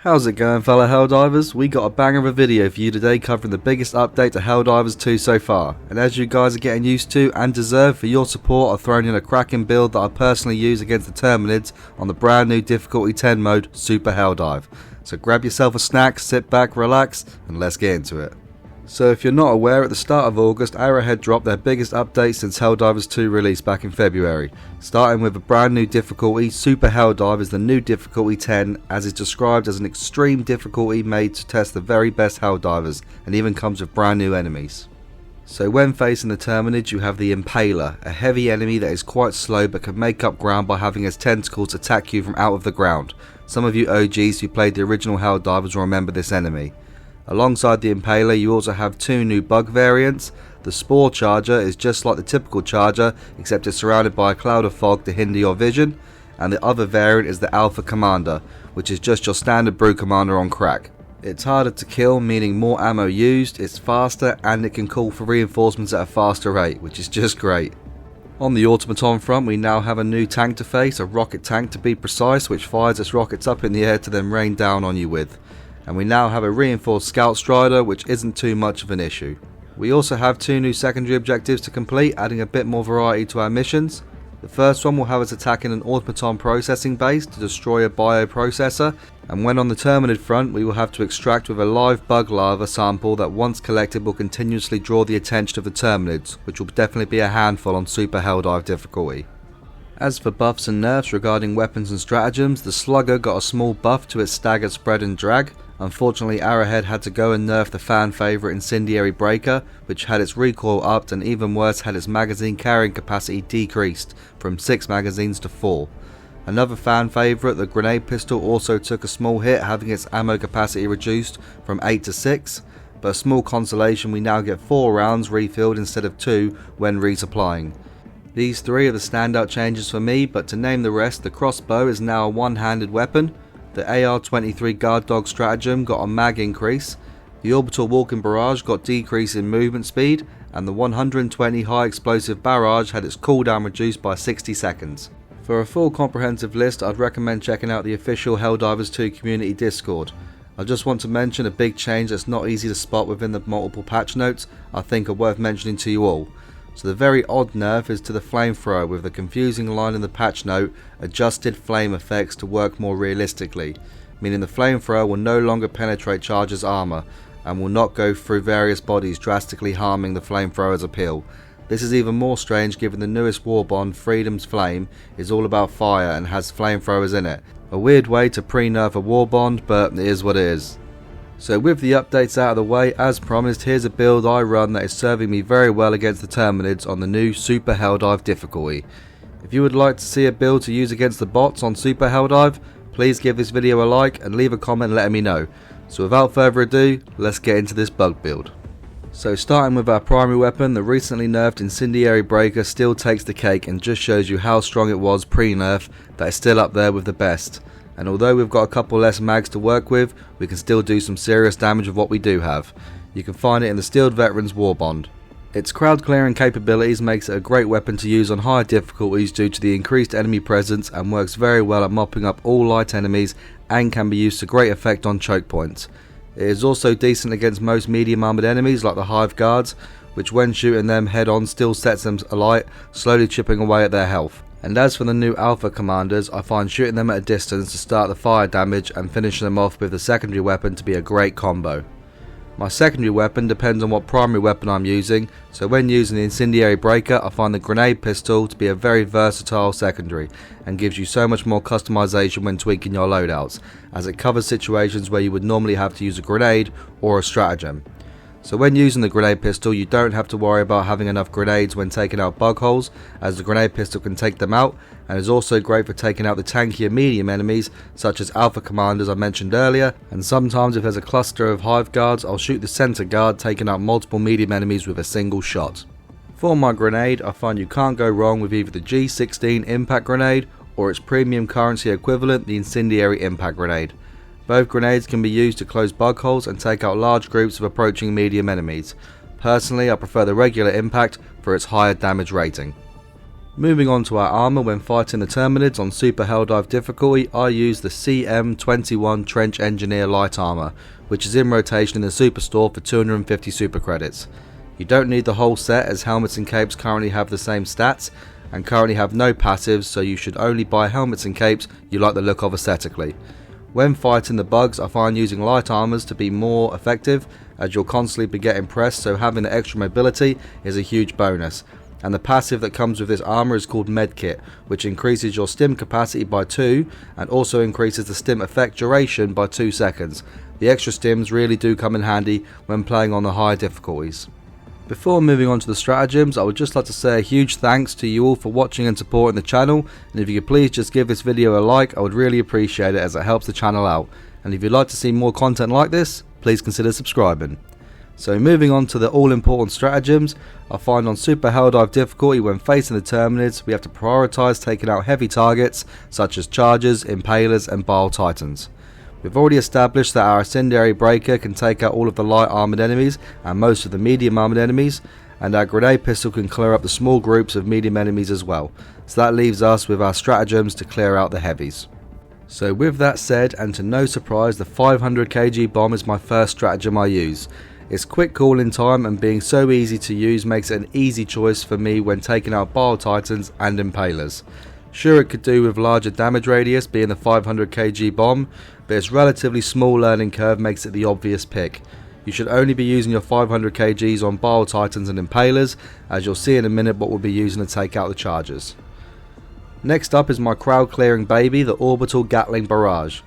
How's it going, fellow Helldivers? We got a banger of a video for you today covering the biggest update to Helldivers 2 so far, and as you guys are getting used to and deserve for your support, I've thrown in a cracking build that I personally use against the Terminids on the brand new difficulty 10 mode Super Helldive. So grab yourself a snack, sit back, relax, and let's get into it. So if you're not aware, at the start of August, Arrowhead dropped their biggest update since Helldivers 2 released back in February. Starting with a brand new difficulty, Super Helldive is the new difficulty 10, as is described as an extreme difficulty made to test the very best Helldivers, and even comes with brand new enemies. So when facing the Terminids, you have the Impaler, a heavy enemy that is quite slow but can make up ground by having its tentacles attack you from out of the ground. Some of you OGs who played the original Helldivers will remember this enemy. Alongside the Impaler, you also have two new bug variants. The Spore Charger is just like the typical Charger, except it's surrounded by a cloud of fog to hinder your vision, and the other variant is the Alpha Commander, which is just your standard Brew Commander on crack. It's harder to kill, meaning more ammo used, it's faster, and it can call for reinforcements at a faster rate, which is just great. On the automaton front, we now have a new tank to face, a rocket tank to be precise, which fires its rockets up in the air to then rain down on you with. And we now have a reinforced Scout Strider, which isn't too much of an issue. We also have two new secondary objectives to complete, adding a bit more variety to our missions. The first one will have us attacking an automaton processing base to destroy a bioprocessor, and when on the Terminid front, we will have to extract with a live bug larva sample that once collected will continuously draw the attention of the Terminids, which will definitely be a handful on Super Helldive difficulty. As for buffs and nerfs regarding weapons and stratagems, the Slugger got a small buff to its stagger spread and drag. Unfortunately, Arrowhead had to go and nerf the fan favourite Incendiary Breaker, which had its recoil upped and even worse had its magazine carrying capacity decreased from 6 magazines to 4. Another fan favourite, the Grenade Pistol, also took a small hit, having its ammo capacity reduced from 8 to 6, but a small consolation, we now get 4 rounds refilled instead of 2 when resupplying. These three are the standout changes for me, but to name the rest, the crossbow is now a one-handed weapon. The AR-23 Guard Dog Stratagem got a mag increase, the Orbital Walking Barrage got decrease in movement speed, and the 120 High Explosive Barrage had its cooldown reduced by 60 seconds. For a full comprehensive list, I'd recommend checking out the official Helldivers 2 community Discord. I just want to mention a big change that's not easy to spot within the multiple patch notes I think are worth mentioning to you all. So the very odd nerf is to the flamethrower, with the confusing line in the patch note, adjusted flame effects to work more realistically, meaning the flamethrower will no longer penetrate charges' armour and will not go through various bodies, drastically harming the flamethrower's appeal. This is even more strange given the newest warbond, Freedom's Flame, is all about fire and has flamethrowers in it. A weird way to pre-nerf a warbond, but it is what it is. So with the updates out of the way, as promised, here's a build I run that is serving me very well against the Terminids on the new Super Helldive difficulty. If you would like to see a build to use against the bots on Super Helldive, please give this video a like and leave a comment letting me know. So without further ado, let's get into this bug build. So starting with our primary weapon, the recently nerfed Incendiary Breaker still takes the cake and just shows you how strong it was pre-nerf that is still up there with the best. And although we've got a couple less mags to work with, we can still do some serious damage with what we do have. You can find it in the Steeled Veterans Warbond. Its crowd clearing capabilities makes it a great weapon to use on higher difficulties due to the increased enemy presence, and works very well at mopping up all light enemies and can be used to great effect on choke points. It is also decent against most medium armoured enemies like the Hive Guards, which when shooting them head on still sets them alight, slowly chipping away at their health. And as for the new Alpha Commanders, I find shooting them at a distance to start the fire damage and finishing them off with the secondary weapon to be a great combo. My secondary weapon depends on what primary weapon I'm using, so when using the Incendiary Breaker, I find the Grenade Pistol to be a very versatile secondary and gives you so much more customization when tweaking your loadouts, as it covers situations where you would normally have to use a grenade or a stratagem. So when using the Grenade Pistol, you don't have to worry about having enough grenades when taking out bug holes, as the Grenade Pistol can take them out, and is also great for taking out the tankier medium enemies such as Alpha Commanders I mentioned earlier, and sometimes if there's a cluster of Hive Guards, I'll shoot the Center Guard, taking out multiple medium enemies with a single shot. For my grenade, I find you can't go wrong with either the G16 Impact Grenade or its premium currency equivalent, the Incendiary Impact Grenade. Both grenades can be used to close bug holes and take out large groups of approaching medium enemies. Personally, I prefer the regular Impact for its higher damage rating. Moving on to our armour, when fighting the Terminids on Super Helldive difficulty, I use the CM21 Trench Engineer Light Armour, which is in rotation in the Superstore for 250 super credits. You don't need the whole set, as helmets and capes currently have the same stats and currently have no passives, so you should only buy helmets and capes you like the look of aesthetically. When fighting the bugs, I find using light armours to be more effective, as you'll constantly be getting pressed, so having the extra mobility is a huge bonus. And the passive that comes with this armour is called Medkit, which increases your stim capacity by 2 and also increases the stim effect duration by 2 seconds. The extra stims really do come in handy when playing on the higher difficulties. Before moving on to the stratagems, I would just like to say a huge thanks to you all for watching and supporting the channel, and if you could please just give this video a like, I would really appreciate it, as it helps the channel out. And if you'd like to see more content like this, please consider subscribing. So moving on to the all important stratagems, I find on Super Helldive difficulty, when facing the Terminids, we have to prioritise taking out heavy targets such as chargers, impalers and bile titans. We've already established that our incendiary breaker can take out all of the light armoured enemies and most of the medium armoured enemies, and our grenade pistol can clear up the small groups of medium enemies as well, so that leaves us with our stratagems to clear out the heavies. So with that said, and to no surprise, the 500 kg bomb is my first stratagem I use. Its quick cooling time and being so easy to use makes it an easy choice for me when taking out bile titans and impalers. Sure, it could do with larger damage radius being the 500 kg bomb, but its relatively small learning curve makes it the obvious pick. You should only be using your 500 kgs on bile titans and impalers, as you'll see in a minute what we'll be using to take out the chargers. Next up is my crowd clearing baby, the Orbital Gatling Barrage.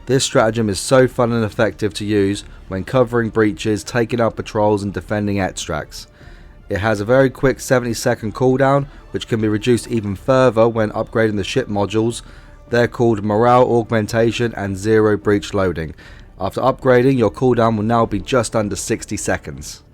This stratagem is so fun and effective to use when covering breaches, taking out patrols and defending extracts. It has a very quick 70-second cooldown, which can be reduced even further when upgrading the ship modules. They're called Morale Augmentation and Zero Breach Loading. After upgrading, your cooldown will now be just under 60 seconds.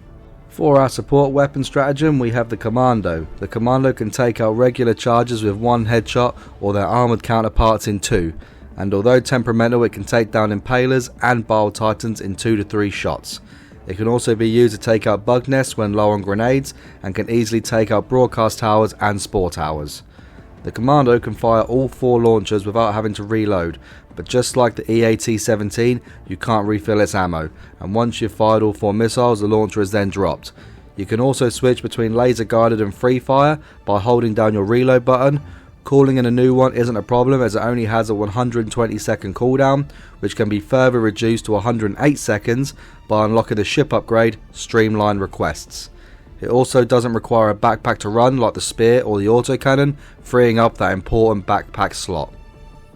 For our support weapon stratagem, we have the Commando. The Commando can take out regular charges with 1 headshot or their armoured counterparts in 2. And although temperamental, it can take down impalers and bile titans in 2 to 3 shots. It can also be used to take out bug nests when low on grenades, and can easily take out broadcast towers and spore towers. The Commando can fire all 4 launchers without having to reload, but just like the EAT-17, you can't refill its ammo, and once you've fired all 4 missiles, the launcher is then dropped. You can also switch between laser guided and free fire by holding down your reload button. Calling in a new one isn't a problem, as it only has a 120 second cooldown, which can be further reduced to 108 seconds by unlocking the ship upgrade Streamline Requests. It also doesn't require a backpack to run like the spear or the autocannon, freeing up that important backpack slot.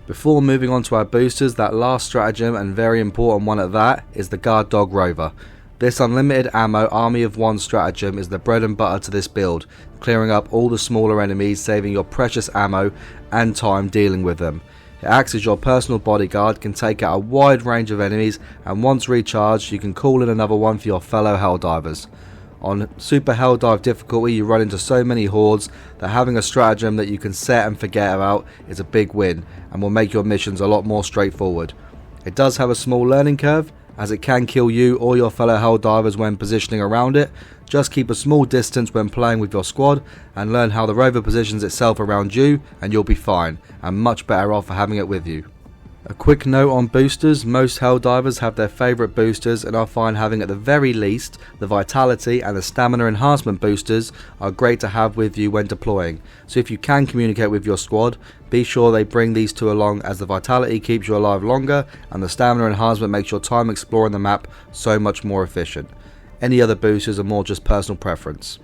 Before moving on to our boosters, that last stratagem, and very important one at that, is the Guard Dog Rover. This unlimited ammo army of 1 stratagem is the bread and butter to this build, clearing up all the smaller enemies, saving your precious ammo and time dealing with them. It acts as your personal bodyguard, can take out a wide range of enemies, and once recharged you can call in another one for your fellow Helldivers. On Super Helldive difficulty, you run into so many hordes that having a stratagem that you can set and forget about is a big win, and will make your missions a lot more straightforward. It does have a small learning curve, as it can kill you or your fellow Helldivers when positioning around it. Just keep a small distance when playing with your squad and learn how the rover positions itself around you, and you'll be fine, and much better off for having it with you. A quick note on boosters: most Helldivers have their favourite boosters, and I find having at the very least the vitality and the stamina enhancement boosters are great to have with you when deploying. So if you can communicate with your squad, be sure they bring these 2 along, as the vitality keeps you alive longer and the stamina enhancement makes your time exploring the map so much more efficient. Any other boosters are more just personal preference.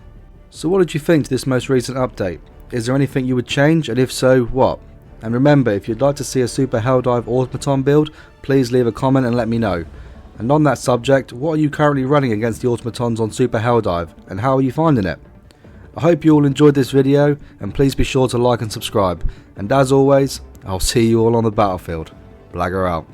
So what did you think to this most recent update? Is there anything you would change, and if so, what? And remember, if you'd like to see a Super Helldive automaton build, please leave a comment and let me know. And on that subject, what are you currently running against the automatons on Super Helldive, and how are you finding it? I hope you all enjoyed this video, and please be sure to like and subscribe. And as always, I'll see you all on the battlefield. Blagger out.